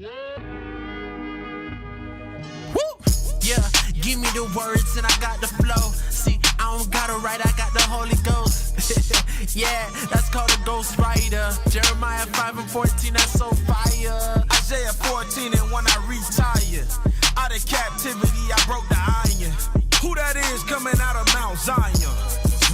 Yeah, give me the words and I got the flow. See, I don't gotta write, I got the Holy Ghost. Yeah, that's called a ghost writer. Jeremiah 5:14, that's so fire. Isaiah 14, and when I retire, out of captivity, I broke the iron. Who that is coming out of Mount Zion?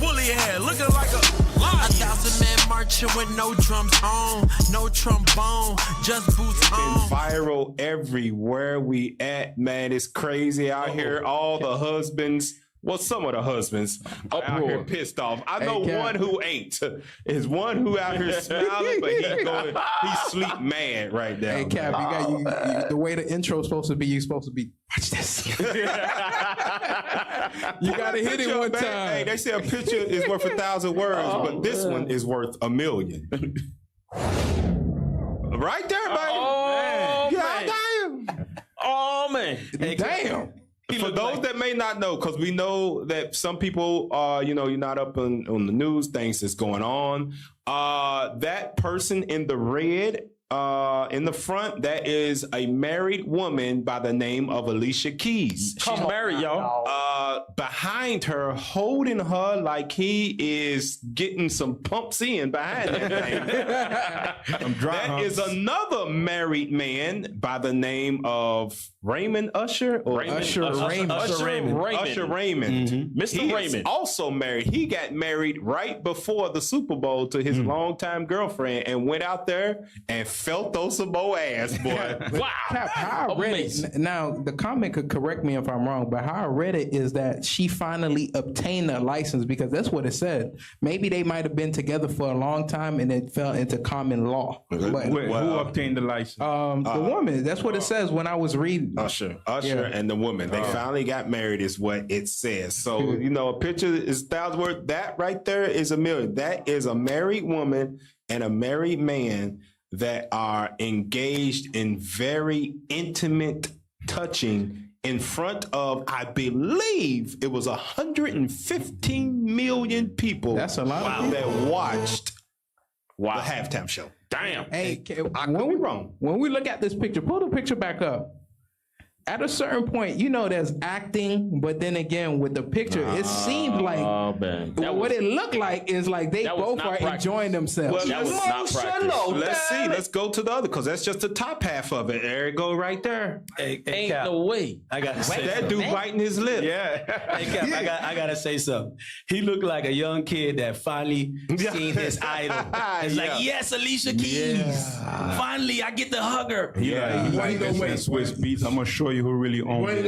Woolly hair, looking like a lion. 1,000 men marching with no drums on, no trombone, just boots on. Viral everywhere we at, man. It's crazy out here. All the husbands, well, some of the husbands are out here pissed off. I know one who ain't. Is one who out here smiling, but he's sleep mad right now. Hey, Cap, you the way the intro's supposed to be, you're supposed to be, watch this. You gotta hit it one time. Hey, they say a picture is worth 1,000 words, but this one is worth 1,000,000. Right there, baby. Oh, man. Oh, man. Hey, damn. For those that may not know, because we know that some people, you're not up on the news, things that's going on. That person in the red in the front, that is a married woman by the name of Alicia Keys. She's married, y'all. Behind her, holding her like he is getting some pumps in behind that thing. That is another married man by the name of Raymond Usher. Usher Raymond. Usher Raymond. Mm-hmm. Mr. He Raymond. is also married. He got married right before the Super Bowl to his longtime girlfriend and went out there and felt those some more ass, boy. Wow. Cap, how I read it, now the comment could correct me if I'm wrong, but how I read it is that she finally obtained a license, because that's what it said. Maybe they might have been together for a long time and it fell into common law. But, who obtained the license? The woman. That's what it says when I was reading. Usher and the woman. They finally got married is what it says. So, a picture is 1,000 words. That right there is 1,000,000. That is a married woman and a married man that are engaged in very intimate touching in front of, I believe, it was 115 million people. That's a lot that watched the halftime show. Damn. Hey, I could be wrong. When we look at this picture, pull the picture back up. At a certain point, there's acting, but then again, with the picture, it seemed like what it looked like is like they both are enjoying themselves. That was not practice. Let's see. Let's go to the other, because that's just the top half of it. There it go right there. Hey, Ain't Cap, no way. I gotta say That dude biting his lip. Yeah. Hey, Cap, I gotta say something. He looked like a young kid that finally seen his idol. It's like, yes, Alicia Keys. Finally, I get to hug her. Like Swiss Beats. I'm gonna show you who really owns it.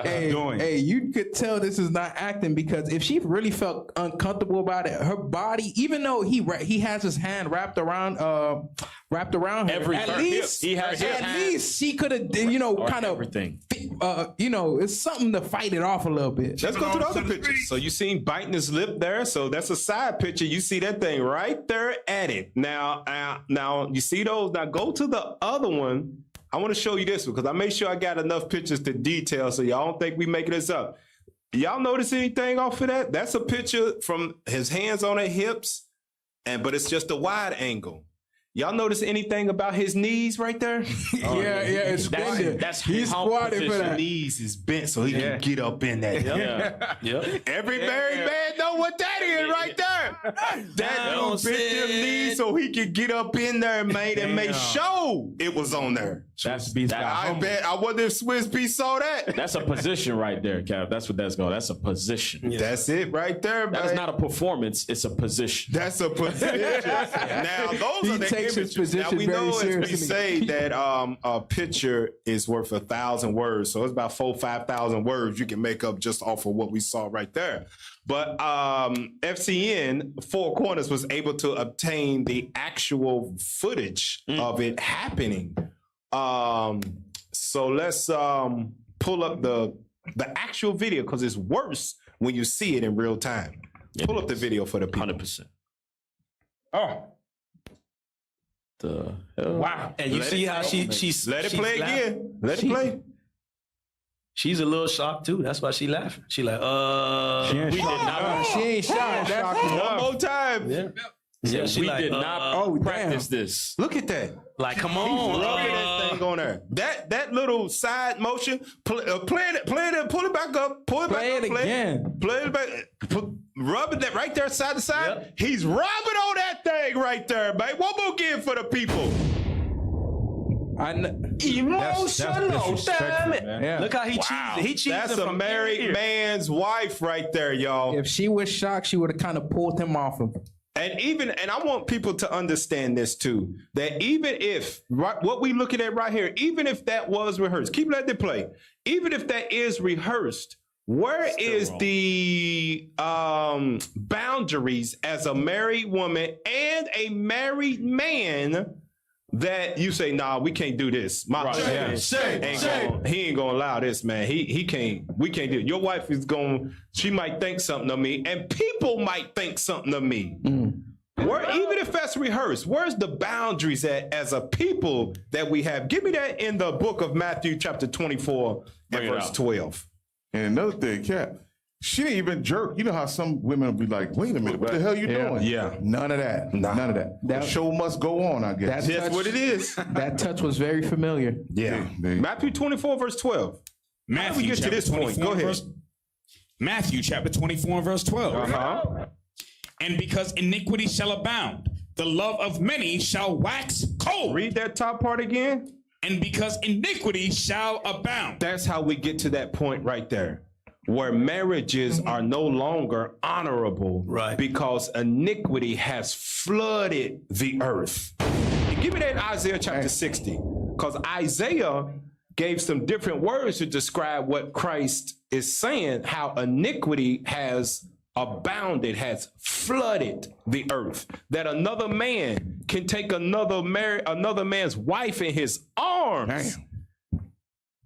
There you go. Hey, you could tell this is not acting, because if she really felt uncomfortable about it, her body, even though he has his hand wrapped around her, at least she could have, kind of everything. It's something to fight it off a little bit. Let's go to the other pictures. So you seen biting his lip there. So that's a side picture. You see that thing right there at it. Now you see those. Now go to the other one. I want to show you this one, because I made sure I got enough pictures to detail, so y'all don't think we making this up. Y'all notice anything off of that? That's a picture from his hands on her hips, but it's just a wide angle. Y'all notice anything about his knees right there? It's bended. That's he's squatted for that. His knees is bent so he can get up in that. Every married man know what that is right there. That dude bent them knees so he could get up in there, man, and make sure it was on there. I wonder if Swiss P saw that. That's a position right there, Cap. That's what that's called. That's a position. That's it right there, man. That's not a performance. It's a position. That's a position. Now, those are the images. Now, we know as we say that a picture is worth 1,000 words. So it's about 4,000-5,000 words you can make up just off of what we saw right there. But FCN, Four Corners, was able to obtain the actual footage of it happening. So let's pull up the actual video, because it's worse when you see it in real time. Pull up the video for the people. 100%. Oh. The hell? Wow. And you see how she's let it play again. Let it play. She's a little shocked too. That's why she laughing. She like, She ain't shocked. One more time. Yeah, we did not practice this. Look at that. Like, come on. hang on there. That little side motion, play it, pull it back up, pull it Play back it up, again. play it back, rub it right there side to side. Yep. He's rubbing on that thing right there, man. One more again for the people. Emotional, damn it. Yeah. Look how he cheesed. He cheesed That's it a from married man's wife right there, y'all. If she was shocked, she would have kind of pulled him off him. And I want people to understand this too, that even if what we looking at right here, even if that was rehearsed, keep letting it play. Even if that is rehearsed, where is the boundaries as a married woman and a married man that you say, nah, we can't do this. My husband he ain't gonna allow this, man. He can't. We can't do it. Your wife is going. She might think something of me, and people might think something of me. Where, even if that's rehearsed, where's the boundaries at as a people that we have? Give me that in the book of Matthew, chapter 24, and verse 12. And another thing, Cap, she didn't even jerk. You know how some women will be like, wait a minute, what the hell you doing? Yeah. None of that. None of that. The show must go on, I guess. That's what it is. That touch was very familiar. Yeah. Matthew 24, verse 12. How do we get to this point? Go ahead. Matthew chapter 24 and verse 12. Uh-huh. And because iniquity shall abound, the love of many shall wax cold. Read that top part again. And because iniquity shall abound. That's how we get to that point right there, where marriages are no longer honorable, Right. because iniquity has flooded the earth. And give me that in Isaiah chapter 60, because Isaiah gave some different words to describe what Christ is saying, how iniquity has abounded, has flooded the earth, that another man can take another man's wife in his arms.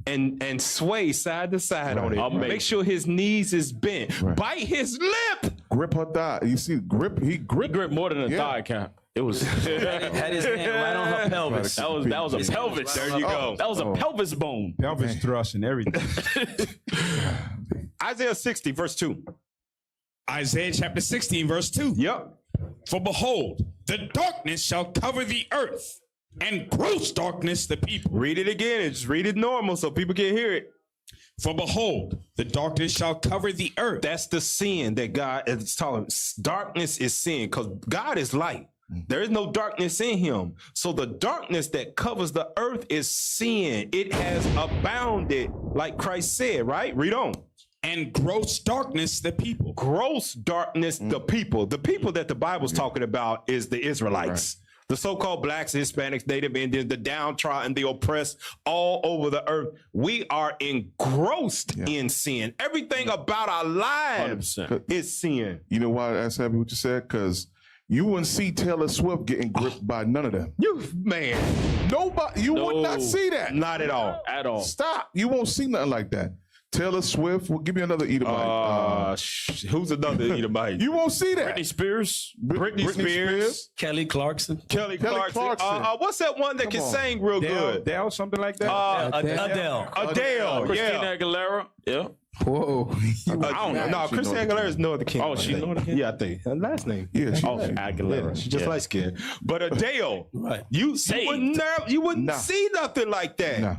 And sway side to side on it. Make sure his knees is bent. Bite his lip. Grip her thigh. You see, he Grip more than a thigh, Cap. It was had his hand right on her pelvis. that was a pelvis. There you go. That was a pelvis bone. Pelvis thrust and everything. Isaiah 60, verse 2. Isaiah chapter 16 verse 2. Yep. For behold, the darkness shall cover the earth, and gross darkness the people. Read it again and just read it normal so people can hear it. For behold, the darkness shall cover the earth. That's the sin that God is talking. Darkness is sin, because God is light. There is no darkness in him. So the darkness that covers the earth is sin. It has abounded, like Christ said, right? Read on. And gross darkness the people. Gross darkness the people. The people that the Bible's talking about is the Israelites. The so-called blacks, Hispanics, Native Indians, the downtrodden, the oppressed all over the earth. We are engrossed in sin. Everything about our lives 100%. is sin. You know why that's happy what you said? Because you wouldn't see Taylor Swift getting gripped by none of them. Nobody, you would not see that. Not at all. At all. Stop. You won't see nothing like that. Taylor Swift, well, give me another Edomite. Who's another Edomite? You won't see that. Britney Spears. Britney Spears. Kelly Clarkson. Kelly Clarkson. What's that one that can sing real good? Dale, something like that. Adele. Adele. Christina Aguilera. Yeah. Whoa. I don't know. No, Christina Aguilera is no other king. Oh, she's no other king? Yeah, I think. Her last name. Yeah, she, Aguilera. She's just light skinned. But Adele, Right. you wouldn't Nah. see nothing like that. Nah.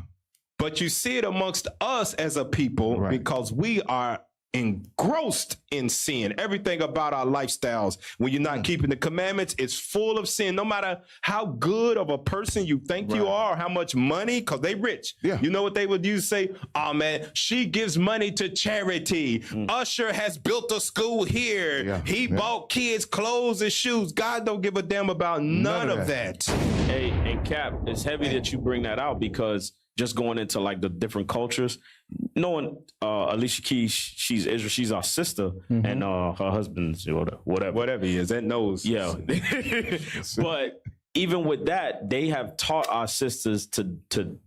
But you see it amongst us as a people because we are engrossed in sin. Everything about our lifestyles, when you're not keeping the commandments, it's full of sin. No matter how good of a person you think you are, or how much money, because they rich. Yeah. You know what they would use? Say, oh man, she gives money to charity. Usher has built a school here. Yeah. He bought kids clothes and shoes. God don't give a damn about none of that. Hey, and Cap, it's heavy that you bring that out, because just going into like the different cultures, knowing Alicia Keys, she's Israel, she's our sister, and her husband's whatever He is, that knows. Yeah. But even with that, they have taught our sisters to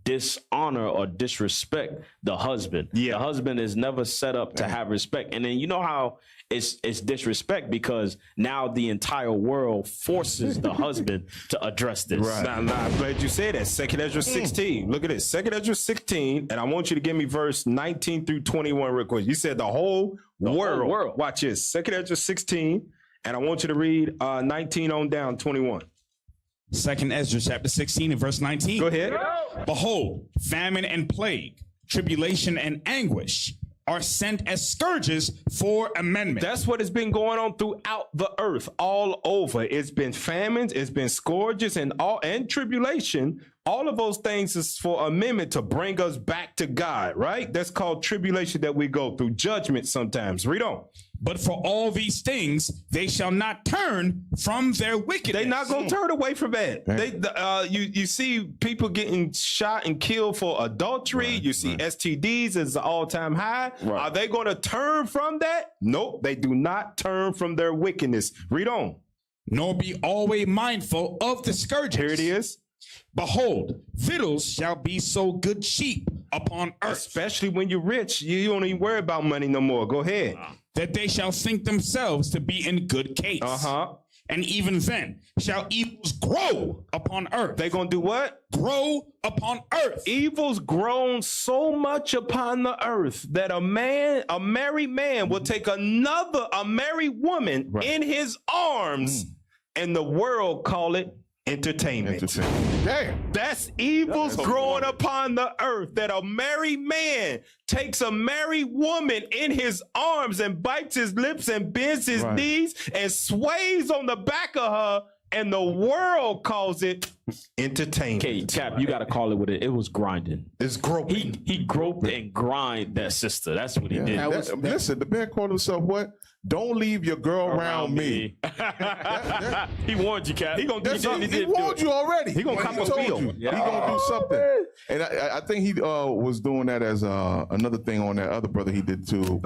dishonor or disrespect the husband. Yeah. The husband is never set up to have respect. And then you know how it's disrespect, because now the entire world forces the husband to address this. Right. Now, I'm glad you said that. 2nd Ezra 16. Look at this. 2nd Ezra 16. And I want you to give me verse 19 through 21 real quick. You said the whole world. Watch this. 2nd Ezra 16. And I want you to read 19 on down 21. 2nd Ezra chapter 16 and verse 19. Go ahead. Behold, famine and plague, tribulation and anguish are sent as scourges for amendment. That's what has been going on throughout the earth, all over. It's been famines, it's been scourges, and tribulation. All of those things is for amendment to bring us back to God, right? That's called tribulation that we go through, judgment sometimes. Read on. But for all these things, they shall not turn from their wickedness. They're not going to turn away from that. You see people getting shot and killed for adultery. You see STDs is an all-time high. Right. Are they going to turn from that? Nope, they do not turn from their wickedness. Read on. Nor be always mindful of the scourges. Here it is. Behold, victuals shall be so good cheap upon earth. Especially when you're rich, you don't even worry about money no more. Go ahead. That they shall think themselves to be in good case. And even then shall evils grow upon earth. They gonna do what? Grow upon earth. Evils grown so much upon the earth that a married man will take a married woman in his arms, and the world call it entertainment. Damn. That's evils growing upon the earth, that a married man takes a married woman in his arms and bites his lips and bends his knees and sways on the back of her, and the world calls it entertainment. Okay, Cap, you got to call it what it was grinding. It's groping. He groped and grind that sister. That's what he did. Listen, the man called himself what? Don't leave your girl around me. He warned you, Cap. He warned you already. He gonna come a field. He gonna do something. And I think he was doing that as another thing on that other brother he did too.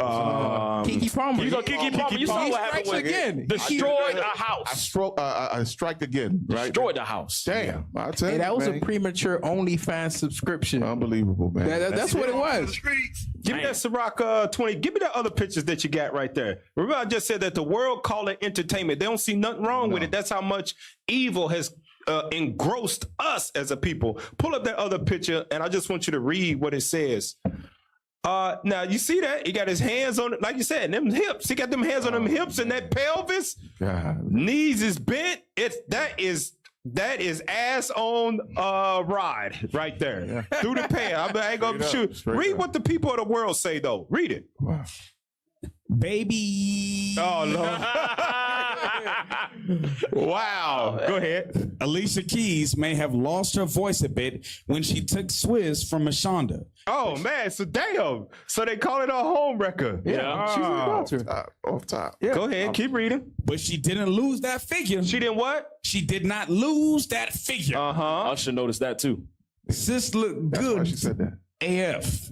Kiki Palmer. Kiki Palmer. You saw what happened when again. Destroyed a house. I strike again. Right? Destroyed the house. Damn. I tell you, that was man. a premature OnlyFans subscription. Unbelievable, man. That's what it was. Give me that Ciroc 20. Give me the other pictures that you got right there. Remember, I just said that the world call it entertainment. They don't see nothing wrong with it. That's how much evil has engrossed us as a people. Pull up that other picture, and I just want you to read what it says. Now, you see that? He got his hands on it, like you said, them hips. He got them hands on them hips and that pelvis. Knees is bent. That is ass on ride right there. Through the pan. I ain't gonna shoot. Read what the people of the world say, though. Read it. Wow. Baby. Oh, Lord. Wow. Go ahead. Alicia Keys may have lost her voice a bit when she took Swizz from Mashonda. Oh, man. So, damn. So, they call it a home record. Yeah. She's an adulterer. Off top. Yeah. Go ahead. Keep reading. But she didn't lose that figure. She didn't what? She did not lose that figure. Usher noticed that, too. Sis looked That's good. why she said that. AF.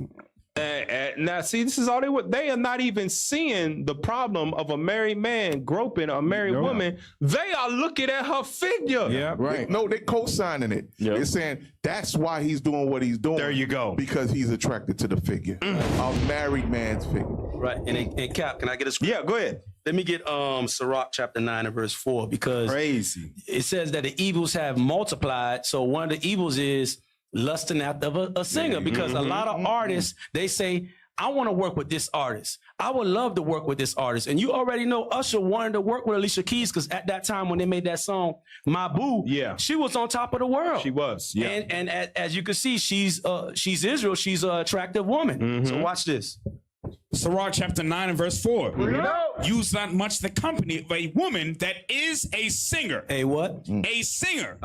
Now, see, this is all they are not even seeing the problem of a married man groping a married woman. They are looking at her figure. Yeah, right. No, they co-signing it. Yep. They're saying that's why he's doing what he's doing. There you go. Because he's attracted to the figure, a married man's figure. Right. And Cap, can I get a script? Yeah, go ahead. Let me get Sirach chapter 9 and verse 4, because crazy. It says that the evils have multiplied. So one of the evils is lusting after a singer, because a lot of artists, they say, I want to work with this artist. I would love to work with this artist. And you already know Usher wanted to work with Alicia Keys, because at that time when they made that song, My Boo, she was on top of the world. She was. Yeah. And as you can see, she's Israel. She's an attractive woman. So watch this. Sirach chapter 9 and verse 4. Use not much the company of a woman that is a singer. A what? A singer.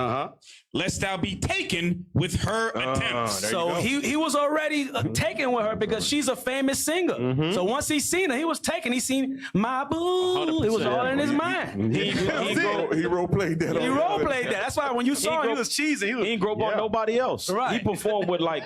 Lest thou be taken with her attempts. So he was already taken with her because she's a famous singer. So once he seen her, he was taken. He seen My Boo. It was all in his mind. He role played that. He role played that. That's why when you saw him, he was cheesy. He ain't grow up on nobody else. Right. He performed with like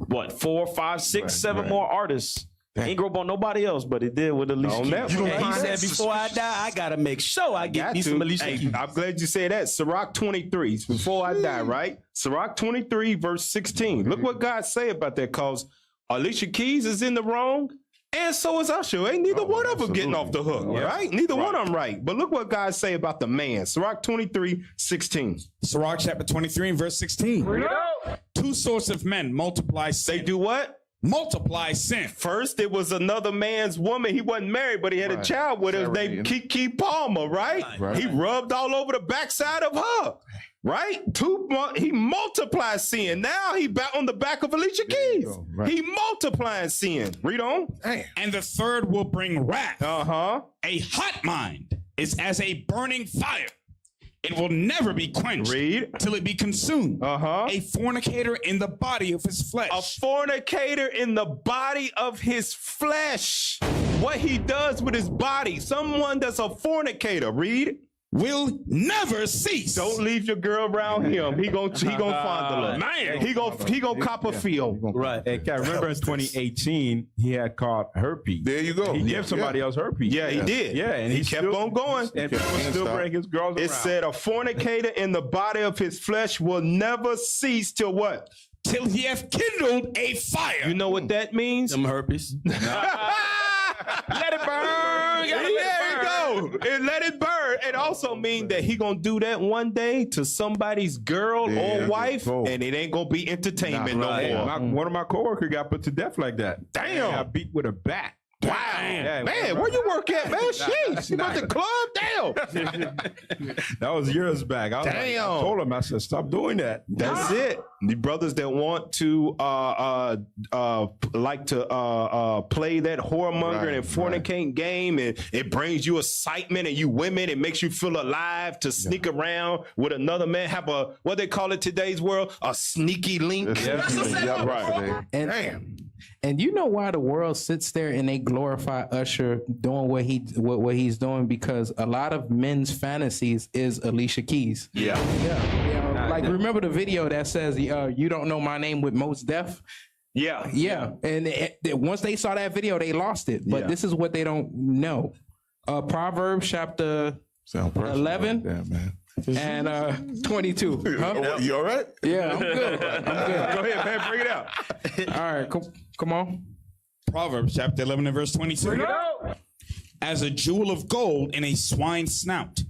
what, 4, 5, 6, 7 more artists. He ain't grow up on nobody else, but he did with Alicia Keys. And he said, before I die, I gotta make sure I get me some Alicia Keys. I'm glad you said that. Sirach 23, before I die, right? Sirach 23, verse 16. Look what God say about that, because Alicia Keys is in the wrong, and so is Usher. Ain't neither one of them getting off the hook, right? Neither one of them right. But look what God say about the man. Sirach 23, 16. Sirach chapter 23 and verse 16. Two sorts of men multiply sin. They do what? Multiply sin. First, it was another man's woman. He wasn't married, but he had a child with her named Kiki Palmer, right? He rubbed all over the backside of her. right? He multiplied sin. Now he back on the back of Alicia Keys. Right. He multiplying sin. Read on. Damn. And the third will bring wrath. Uh-huh. A hot mind is as a burning fire. It will never be quenched till it be consumed. Uh-huh. A fornicator in the body of his flesh. A fornicator in the body of his flesh. What he does with his body. Someone that's a fornicator. Read. Will never cease. Don't leave your girl around him. He gonna fondle her. Man, he gonna cop a feel. Right. And I remember in 2018 he had caught herpes. There you go. He gave somebody else herpes. Yeah, he did. Yeah, and he kept on going. And people still bring his girls around. It said a fornicator in the body of his flesh will never cease till what? Till he hath kindled a fire. You know what that means? Some herpes. Let it burn. There you go. And let it burn. It also means that he gonna do that one day to somebody's girl or wife, and it ain't gonna be entertainment no more. One of my coworkers got put to death like that. Damn. Got beat with a bat. Wow. Yeah, man, where you work at, man? Sheesh. You at the club? Damn. That was years back. I told him, I said, stop doing that. That's it. The brothers that want to play that whoremonger and fornicate game, and it brings you excitement, and you women, it makes you feel alive to sneak around with another man, have a, what they call it today's world, a sneaky link. Right. And, damn. And you know why the world sits there and they glorify Usher doing what he's doing? Because a lot of men's fantasies is Alicia Keys. Yeah. Like, remember the video that says, you don't know my name with Mos Def? Yeah. And once they saw that video, they lost it. But this is what they don't know. Proverbs chapter 11. Yeah, man. And 22. Huh? You all right? Yeah, I'm good. Go ahead, man. Bring it out. All right, come on. Proverbs chapter 11 and verse 22. As a jewel of gold in a swine's snout,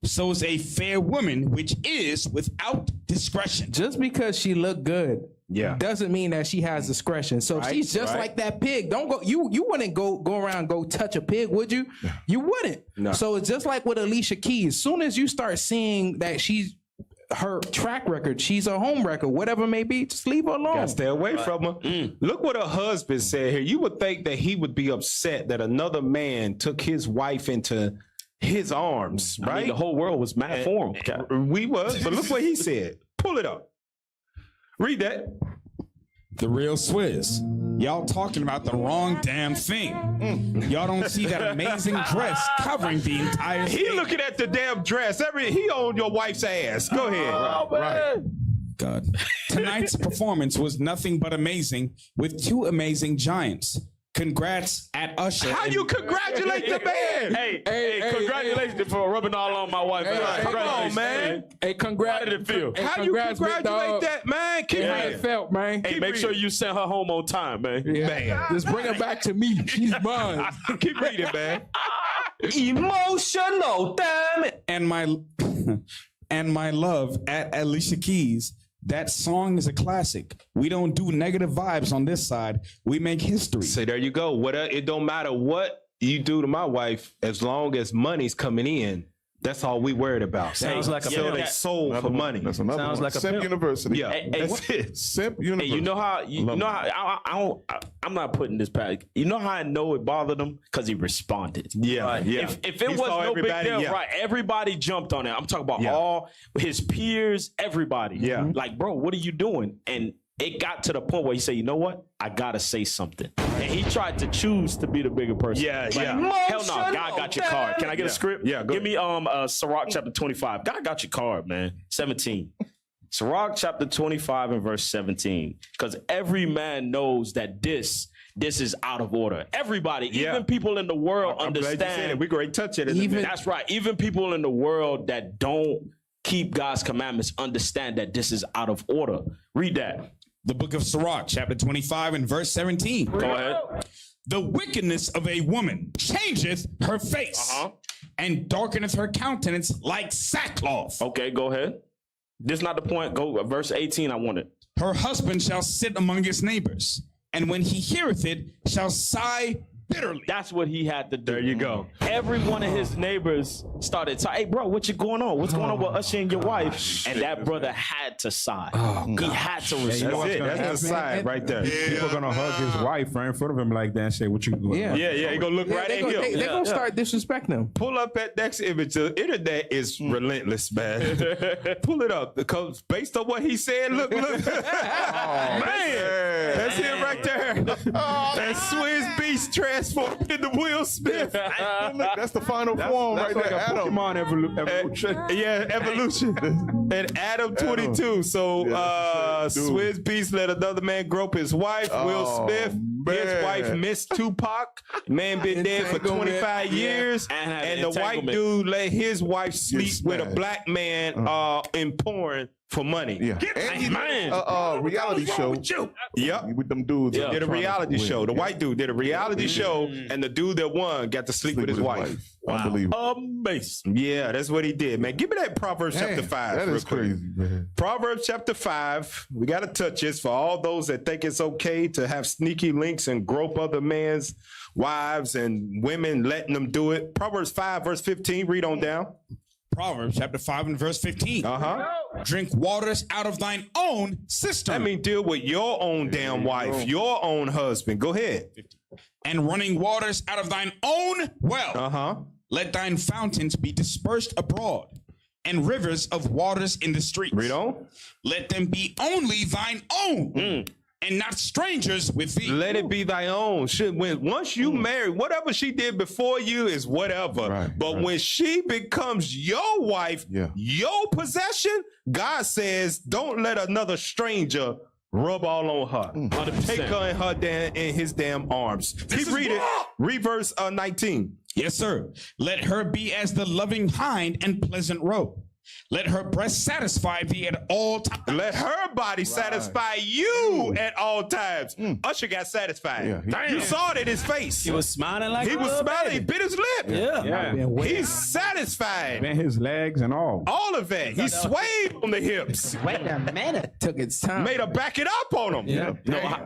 so is a fair woman which is without discretion. Just because she look good, doesn't mean that she has discretion. So she's just like that pig. Don't go. You wouldn't go around and go touch a pig, would you? You wouldn't. No. So it's just like with Alicia Keys. As soon as you start seeing that her track record, she's a home wrecker, whatever it may be, just leave her alone. Gotta stay away from her. Look what her husband said here. You would think that he would be upset that another man took his wife into his arms, right? I mean, the whole world was mad for him. We was, but look what he said. Pull it up. Read that. The real Swizz. Y'all talking about the wrong damn thing. Y'all don't see that amazing dress covering the entire thing. He looking at the damn dress. He on your wife's ass. Go ahead. Right. God. Tonight's performance was nothing but amazing with two amazing giants. Congrats at Usher. How you congratulate the man? Hey, congratulations for rubbing all on my wife. Come on, man. Hey, congrats. How did it feel? How you congratulate that, man? Keep how it felt, man. Hey, make sure you send her home on time, man. Man. Just bring her back to me. She's mine. Keep reading, man. Emotional, damn it. And my love at Alicia Keys. That song is a classic. We don't do negative vibes on this side. We make history. So there you go. It don't matter what you do to my wife, as long as money's coming in. That's all we worried about. Sounds like a sell their soul for money. That's another Sounds one. like a Simp pimp. University. Yeah, that's it. Simp University. Hey, you know how I'm not putting this back. You know how I know it bothered him? Because he responded. Yeah. If it was no big deal, right? Everybody jumped on it. I'm talking about all his peers, everybody. Yeah. Like, bro, what are you doing? And it got to the point where he said, you know what? I gotta say something. And he tried to choose to be the bigger person. Yeah. Hell no, God got your card. Can I get a script? Yeah, go Give me Sirach chapter 25. God got your card, man. 17. Sirach chapter 25 and verse 17. Because every man knows that this is out of order. Everybody, even people in the world understand. We're going to touch it. That's right. Even people in the world that don't keep God's commandments understand that this is out of order. Read that. The book of Sirach, chapter 25 and verse 17. Go ahead. The wickedness of a woman changeth her face and darkeneth her countenance like sackcloth. Okay, go ahead. This is not the point. Go verse 18. I want it. Her husband shall sit among his neighbors, and when he heareth it, shall sigh bitterly. That's what he had to do. There you go. Every one of his neighbors started saying, hey, bro, what you going on? What's going on with Usher and your wife? And that brother had to side. He had to respond. That's it. That's the side right there. People gonna hug his wife right in front of him like that and say, "What you doing?" Yeah. Yeah, he gonna look right at him. They're going to start disrespecting him. Pull up that next image. The internet is relentless, man. Pull it up because based on what he said, look. Man, that's him right there. That Swizz Beast transformed into Will Smith. That's the final form right That's like there. a Adam. Pokemon evolution. Yeah, evolution. And Adam 22. So Swizz Beast let another man grope his wife. Will Smith, his man. wife missed Tupac. Man been dead for 25 years. And had And an the white entanglement. dude let his wife sleep with a man. black man in porn for money. Yeah. And he did a reality show Yep. with them dudes. Yeah. Did a reality show. The white dude did a reality show, Mm. and the dude that won got to sleep with his wife. Unbelievable. Amazing. Yeah, that's what he did, man. Give me that Proverbs chapter 5. That real is quick. crazy, man. Proverbs chapter 5. We got to touch this for all those that think it's okay to have sneaky links and grope other men's wives and women letting them do it. Proverbs 5, verse 15. Read on down. Proverbs chapter 5 and verse 15. Drink waters out of thine own cistern. That means deal with your own damn wife, your own husband. Go ahead. And running waters out of thine own well. Let thine fountains be dispersed abroad, and rivers of waters in the streets. Read on. Let them be only thine own, and not strangers with thee. Let it be thy own. Once you marry, whatever she did before you is whatever. Right, but when she becomes your wife, your possession, God says, don't let another stranger rub all on her. 100%. Take her in his damn arms. Keep reading. Read verse 19. Yes, sir. Let her be as the loving hind and pleasant roe. Let her breast satisfy thee at all times. Let her body satisfy you at all times. Usher got satisfied. You saw it in his face. He was smiling like He a was little smiling. He baby. bit his lip. Yeah. He's satisfied. Man, his legs and all. All of that. He swayed on the hips. Wait a minute. Took its time. Made her back it up on him. Yeah.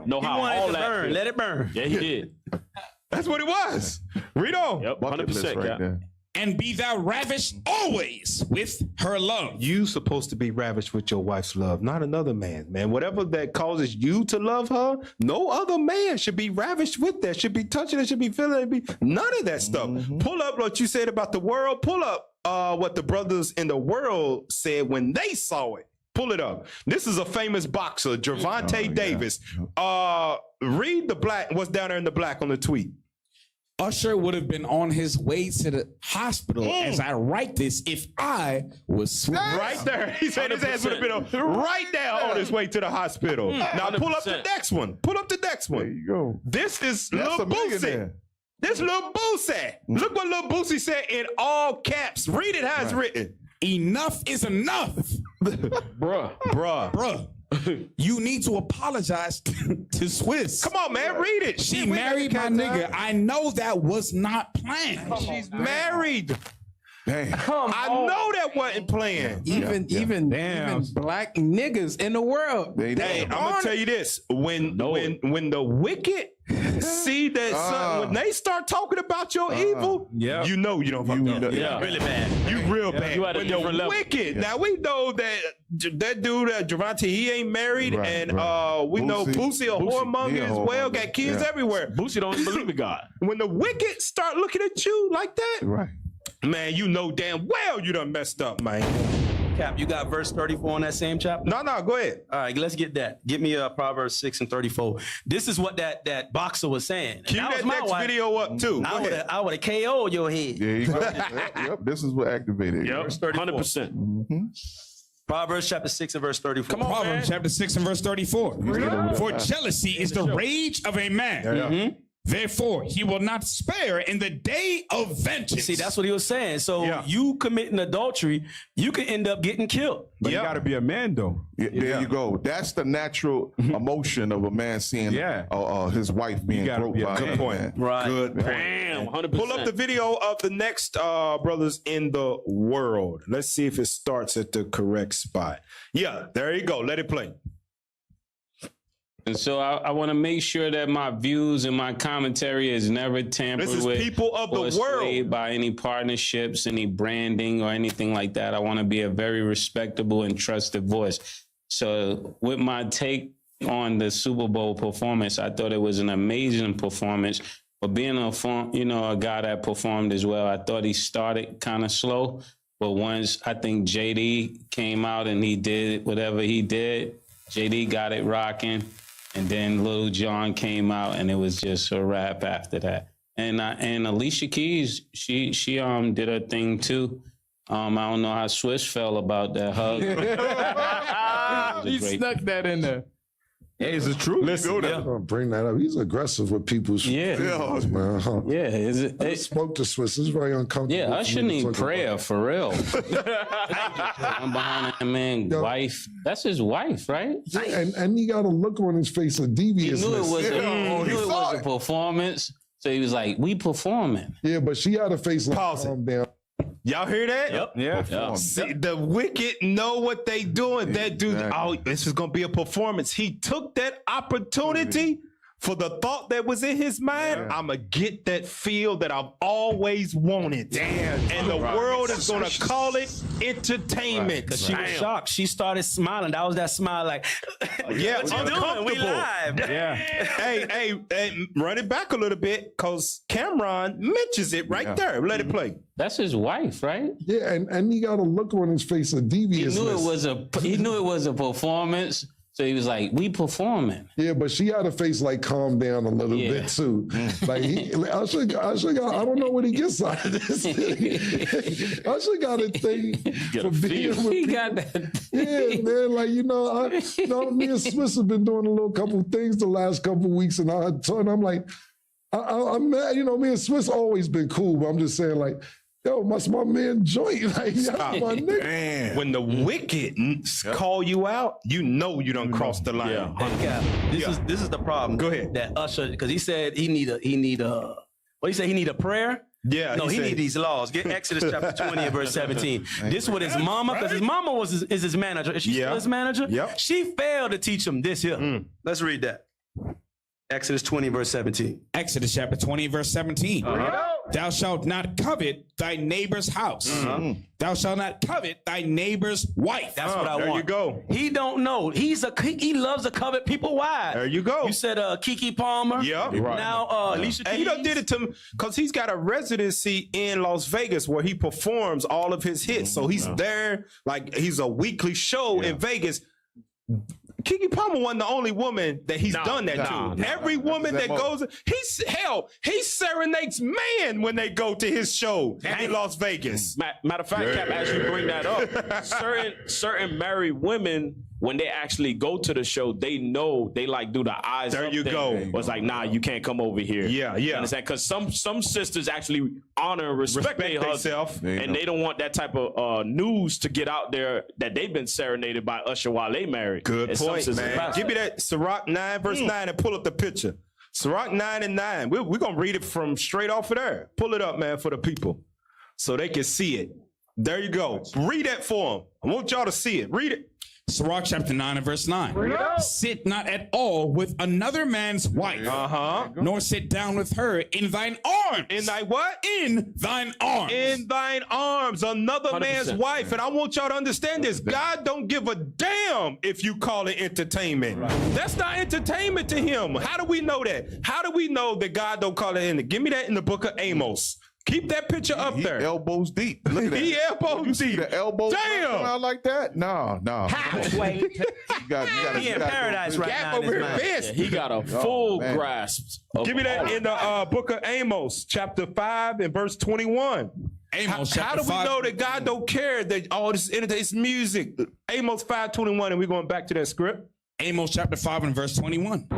Know He how wanted all to that burn. feel. Let it burn. Yeah, he did. That's what it was. Read on. Yep, Bucket list 100%. right Yeah. there. And be thou ravished always with her love. You supposed to be ravished with your wife's love, not another man, man. Whatever that causes you to love her, no other man should be ravished with that, should be touching it, should be feeling it, none of that stuff. Pull up what you said about the world. Pull up what the brothers in the world said when they saw it. Pull it up. This is a famous boxer, Gervonta Davis. Read the black, what's down there in the black on the tweet. Usher would have been on his way to the hospital as I write this if I was Swizz. Right there. He said his ass would have been right there on his way to the hospital. Now pull up the 100%. next one. Pull up the next one. There you go. This is That's Lil a Boosie. millionaire. This Lil Boosie. Look what Lil Boosie said in all caps. Read it how it's written. Enough is enough. Bruh. Bruh, you need to apologize to Swizz. Come on, man. Read it. She Shit, we married my ain't got nigga. time. I know that was not planned. She's married. Dang. I know that wasn't planned. Even black niggas in the world. Hey, I'm gonna tell you this: when the wicked see that when they start talking about your evil, you know you don't fuck up. Yeah. Really bad. You real bad. You at a When different the level. wicked. Now we know that dude, Gervonta, he ain't married, Right, and right. we know Boosie a whoremonger he a as well, whoremonger. got kids Yeah. everywhere. Boosie don't even believe in God. When the wicked start looking at you like that, Right. man, you know damn well you done messed up, man. Cap, you got verse 34 on that same chapter? No, go ahead. All right, let's get that. Give me Proverbs 6 and 34. This is what that boxer was saying. Cue that next video up too. Go ahead. I would have KO'd your head. There you go. Yep. This is what activated. Yep, 100%. Proverbs chapter 6 and verse 34. Come on, Proverbs man. chapter 6 and verse 34. For jealousy is the rage of a man. Therefore, he will not spare in the day of vengeance. See, that's what he was saying. So Yeah. you committing adultery, you could end up getting killed. But you got to be a man though. Yeah, there you go. That's the natural emotion of a man seeing his wife being gotta groped be a by good a point. man. Right. Good point. Damn, 100%. Pull up the video of the next brothers in the world. Let's see if it starts at the correct spot. Yeah, there you go. Let it play. And so I want to make sure that my views and my commentary is never tampered This is with people of or the world. swayed by any partnerships, any branding or anything like that. I want to be a very respectable and trusted voice. So with my take on the Super Bowl performance, I thought it was an amazing performance. But being a guy that performed as well, I thought he started kind of slow. But once I think JD came out and he did whatever he did, JD got it rocking. And then Lil Jon came out, and it was just a wrap after that. And Alicia Keys, she did her thing too. I don't know how Swiss felt about that hug. He snuck that in there. Hey, is it true? Listen, bring that up. He's aggressive with people's feelings, man. Huh? Yeah, I spoke to Swiss. It's very uncomfortable. Yeah, I shouldn't need prayer for real. I'm behind that man's wife. That's his wife, right? Yeah, and he got a look on his face of deviousness. He knew it was a performance, so he was like, "We performing." Yeah, but she had a face like, calm down. Y'all hear that? Yep. Yeah. See, the wicked know what they doing. That dude, this is gonna be a performance. He took that opportunity for the thought that was in his mind. I'ma get that feel that I've always wanted. And the world is gonna call it entertainment. Because she was shocked. She started smiling. That was that smile like, yeah, what you doing? We live. Yeah. hey, run it back a little bit, because Cameron mentions it right there. Let it play. That's his wife, right? Yeah, and he got a look on his face of deviousness. He knew it was a performance. So he was like, "We performing." Yeah, but she had a face like calm down a little bit too. Like Usher got, I don't know what he gets out of this. Usher got a thing for being with He people. got that. Yeah, man. Like me and Swiss have been doing a little couple things the last couple weeks, and I'm like, I'm mad. Me and Swiss always been cool, but I'm just saying like. Yo, my man joint. Like, my nigga. Man. When the wicked call you out, you know you done crossed the line. Yeah. This is the problem. Go ahead. That Usher, because he said he need a what he said, he need a prayer? Yeah. No, he need these laws. Get Exodus chapter 20 and verse 17. This what his mama, because his mama is his manager. Is she still his manager? Yep. She failed to teach him this here. Let's read that. Exodus 20 verse 17. Exodus chapter 20 verse 17. Thou shalt not covet thy neighbor's house. Thou shalt not covet thy neighbor's wife. That's what I want. There you go. He don't know. He loves to covet people wives. There you go. You said Keke Palmer. Yeah. Right. Now Alicia Keys. And he done did it to him because he's got a residency in Las Vegas where he performs all of his hits. So he's there, like he's a weekly show in Vegas. Keke Palmer wasn't the only woman that he's done that to. Every woman that goes, he serenades man when they go to his show in Las Vegas. Matter of fact, Cap, as you bring that up, certain married women, when they actually go to the show, they know they like do the eyes There up you thing. go. It's like, nah, you can't come over here. Yeah. You understand? Because some sisters actually honor and respect their themselves. husband, and they don't want that type of news to get out there that they've been serenaded by Usher while they married. Good And point, some sisters man. pass Give me that. that Sirach 9 verse 9 and pull up the picture. Sirach 9 and 9. We're going to read it from straight off of there. Pull it up, man, for the people so they can see it. There you go. Read that for them. I want y'all to see it. Read it. Sirach chapter 9 and verse 9. Sit not at all with another man's wife, nor sit down with her in thine arms. In thy what? In thine arms. In thine arms, another 100%. man's wife. And I want y'all to understand this. God don't give a damn if you call it entertainment. That's not entertainment to him. How do we know that? How do we know that God don't call it entertainment? Give me that in the book of Amos. Keep that picture up there. Elbows deep. Look at that. He elbows You see deep. the elbows Damn. come out like that? No. Wait. You got He in paradise right Gap now. in over his here, mind. fist. He got a full man. grasp. Of Give me that in the book of Amos, chapter 5 and verse 21. Amos How chapter do we 5. know that God don't care that all this is music? Amos 5:21, and we're going back to that script. Amos chapter 5 and verse 21.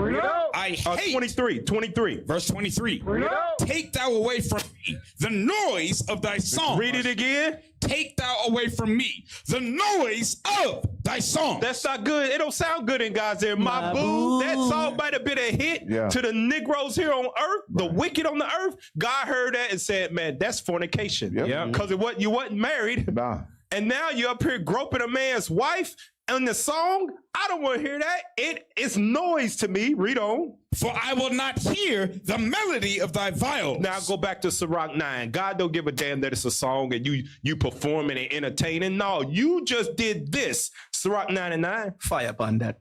I hate 23. verse 23. Take thou away from me the noise of thy song. Read it again. Take thou away from me the noise of thy song. That's not good. It don't sound good in God's ear. My boo. That song might have been a hit to the Negroes here on earth, the wicked on the earth. God heard that and said, man, that's fornication. Yep. Because you wasn't married. Nah. And now you're up here groping a man's wife. in the song, I don't want to hear that. It's noise to me. Read on. For I will not hear the melody of thy viols. Now go back to Sirach 9. God don't give a damn that it's a song and you performing and entertaining. No, you just did this. Sirach 9:9. Fire upon that.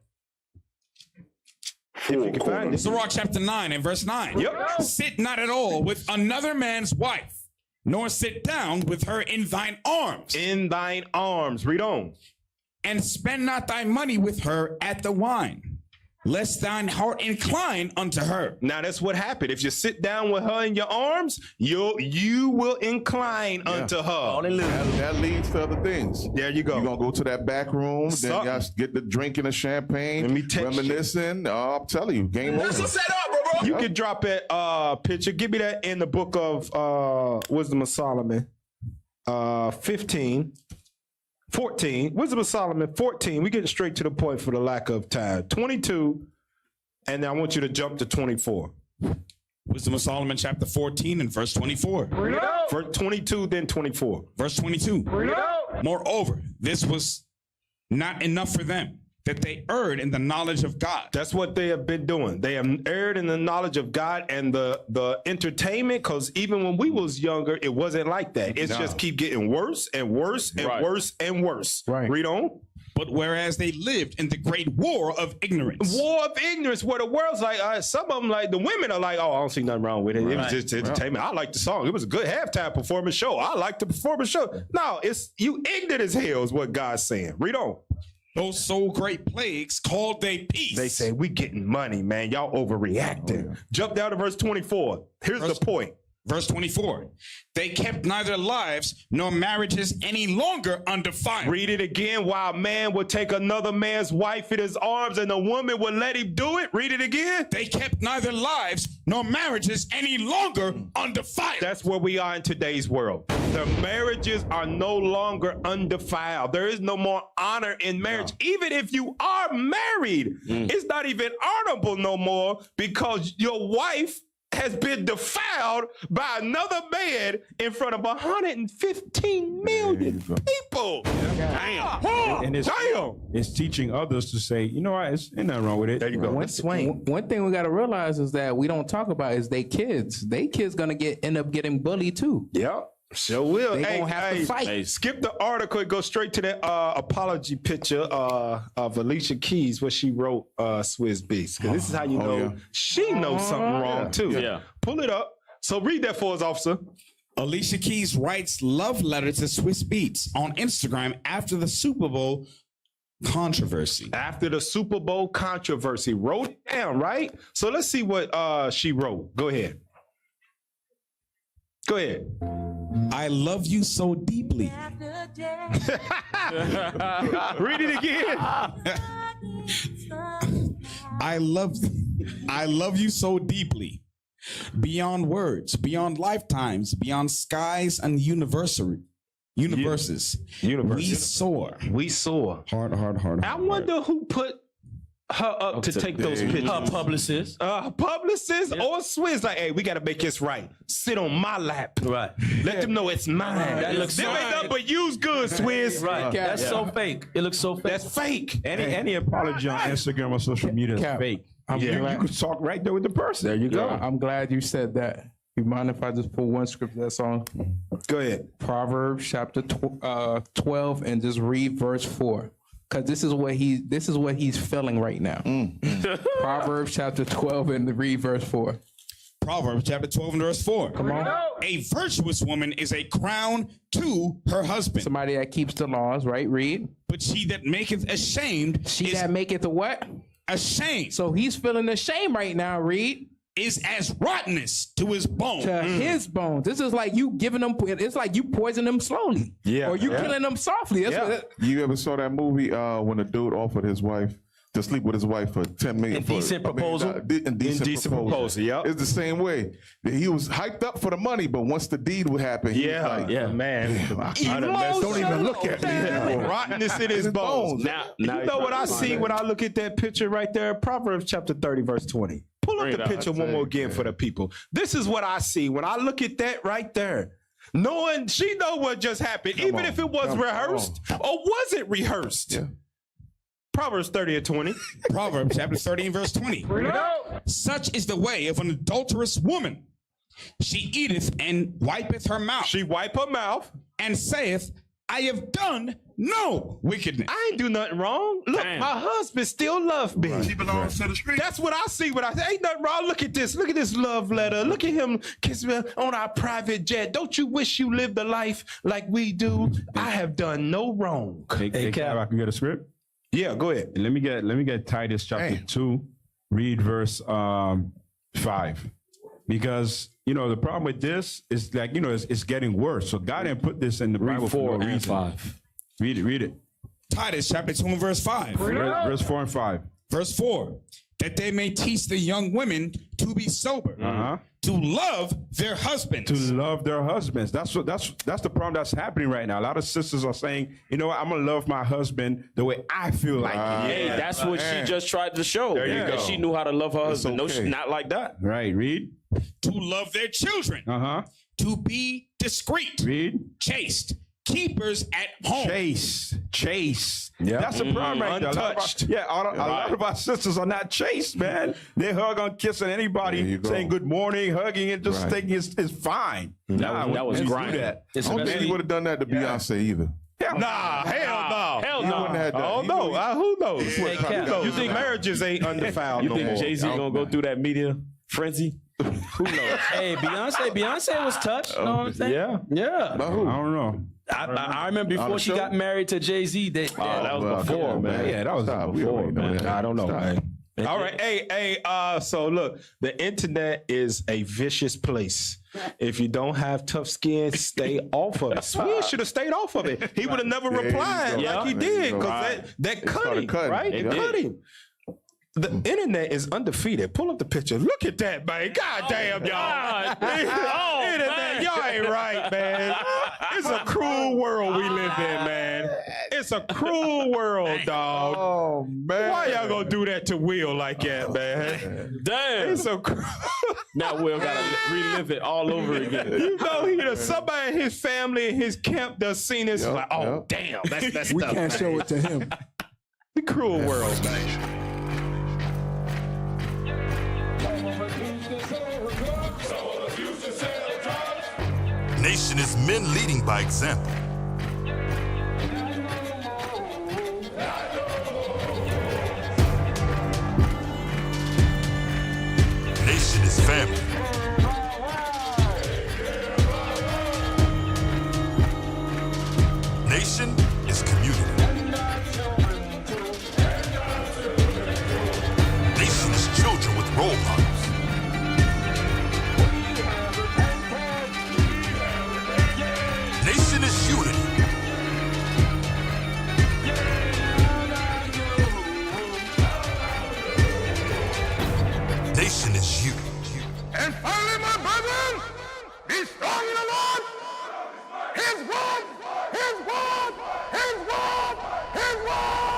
If you can find it. Sirach chapter 9 and verse 9. Yep. Sit not at all with another man's wife, nor sit down with her in thine arms. In thine arms. Read on. And spend not thy money with her at the wine, lest thine heart incline unto her. Now that's what happened. If you sit down with her in your arms, you will incline unto her. Hallelujah. That leads to other things. There you go. You're going to go to that back room, then Something. y'all get the drinking of champagne, Let me text reminiscing. Oh, I'm telling you, game over. You can drop that picture. Give me that in the book of Wisdom of Solomon. 14. Wisdom of Solomon 14. We're getting straight to the point for the lack of time. 22. And then I want you to jump to 24. Wisdom of Solomon chapter 14 and verse 24. Verse 22, then 24. Verse 22. Moreover, this was not enough for them, that they erred in the knowledge of God. That's what they have been doing. They have erred in the knowledge of God and the entertainment, because even when we was younger, it wasn't like that. It's just keep getting worse and worse and worse and worse. Right. Read on. But whereas they lived in the great war of ignorance. War of ignorance, where the world's like, some of them, like the women are like, oh, I don't see nothing wrong with it. It was just entertainment. I like the song. It was a good halftime performance show. I like the performance show. No, it's you ignorant as hell is what God's saying. Read on. Those so great plagues called they peace. They say, we getting money, man. Y'all overreacting. Jump down to verse 24. Here's the point. Verse 24. They kept neither lives nor marriages any longer undefiled. Read it again. While a man would take another man's wife in his arms and a woman would let him do it. Read it again. They kept neither lives nor marriages any longer undefiled. That's where we are in today's world. The marriages are no longer undefiled. There is no more honor in marriage. Even if you are married, it's not even honorable no more, because your wife has been defiled by another man in front of 115 million people. Damn. And it's teaching others to say, you know what, ain't nothing wrong with it. There you go. One thing we got to realize is that we don't talk about is they kids. They kids gonna end up getting bullied too. Yep. Sure will. They gonna have to fight. Hey, skip the article and go straight to that apology picture of Alicia Keys, where she wrote Swizz Beatz. Because this is how you know she knows something wrong too. Yeah. Pull it up. So read that for us, officer. Alicia Keys writes love letter to Swizz Beatz on Instagram after the Super Bowl controversy. After the Super Bowl controversy. Wrote it down, right? So let's see what she wrote. Go ahead. Go ahead. I love you so deeply. Read it again. I love you so deeply. Beyond words, beyond lifetimes, beyond skies and universes. We soar. We soar. Hard. I wonder who put her up to take those pictures. Her publicist. Publicist or Swizz, like, hey, we got to make this right. Sit on my lap. Right. Let them know it's mine. That looks Them ain't nothing but used goods, Swizz. Right. That's so fake. It looks so fake. That's fake. Any apology on Instagram or social media is fake. You could talk right there with the person. There you go. I'm glad you said that. You mind if I just pull one script of that song? Go ahead. Proverbs chapter 12 and just read verse 4. Because this is what he's feeling right now. Proverbs chapter 12 and read verse 4. Proverbs chapter 12 and verse 4. Come on. A virtuous woman is a crown to her husband. Somebody that keeps the laws, right? Read. But she that maketh ashamed that maketh the what? Ashamed. So he's feeling ashamed right now, read. Is as rottenness to his bones. To his bones. This is like you giving them, it's like you poison them slowly. Yeah. Or you killing them softly. That's You ever saw that movie when a dude offered his wife to sleep with his wife for $10 million? Indecent proposal. Indecent proposal. Yep. It's the same way. He was hyped up for the money, but once the deed would happen, he was like, man. don't even look at me. Rottenness in his bones. Now you know what I see when I look at that picture right there? Proverbs chapter 30, verse 20. Pull up the picture one more again for the people. This is what I see when I look at that right there. Knowing she know what just happened, even if it was rehearsed or was it rehearsed. Yeah. Proverbs 30 and 20. Proverbs chapter 30 and verse 20. Such is the way of an adulterous woman. She eateth and wipeth her mouth. She wipe her mouth. And saith, I have done no wickedness. I ain't do nothing wrong. Look, my husband still loves me. He belongs to the street. That's what I see when I say, ain't nothing wrong. Look at this. Look at this love letter. Look at him kiss me on our private jet. Don't you wish you lived a life like we do? I have done no wrong. Hey, Cap, I can get a script? Yeah, go ahead. Let me get Titus chapter 2, read verse 5. Because, the problem with this is like, it's getting worse. So God didn't put this in the Bible for no reason. 5. Read it. Titus chapter 2 and verse 5. Verse 4 and 5. Verse 4. That they may teach the young women to be sober, to love their husbands. To love their husbands. That's the problem that's happening right now. A lot of sisters are saying, I'm gonna love my husband the way I feel like it. Hey, that's what she just tried to show. There you go. She knew how to love her husband. okay. No, she's not like that. Right, read. To love their children. To be discreet. Read. Chaste. Keepers at home. Chase. Yeah. That's the problem right there. Untouched. A lot of our sisters are not chaste, man. They hug on kissing anybody, saying good morning, hugging it, just thinking it's fine. That was grinding. I don't think he would have done that to Beyonce either. Hell no. He wouldn't have done. Oh, no. Who knows? Hey, Cap. You think marriages ain't undefiled You no think more? Jay-Z gonna go through that media frenzy? Who knows? Hey, Beyonce was touched. You know what I'm saying? Yeah. By who? I don't know. I remember before she got married to Jay-Z. That was before, man. Yeah, that was before, man. I don't know, man. All right. Hey, so look, the internet is a vicious place. If you don't have tough skin, stay off of it. Sweet should have stayed off of it. He would have never replied like he did because that cut him, right? It cut him. The internet is undefeated. Pull up the picture. Look at that, man. God damn, y'all. Internet, y'all ain't right, man. It's a cruel world we live in, man. It's a cruel world, dog. Oh, man. Why y'all gonna do that to Will like that, man? Damn. It's so cruel. Now Will gotta relive it all over again. Somebody in his family in his camp does seen this. Like, damn, that's We can't show it to him. The cruel world, man. Nation is men leading by example. Nation is family. Nation is community. Nation is children with role models. Nation is unity. Nation is you. And finally, my brethren, be strong in the Lord. His word, his word, his word, his word.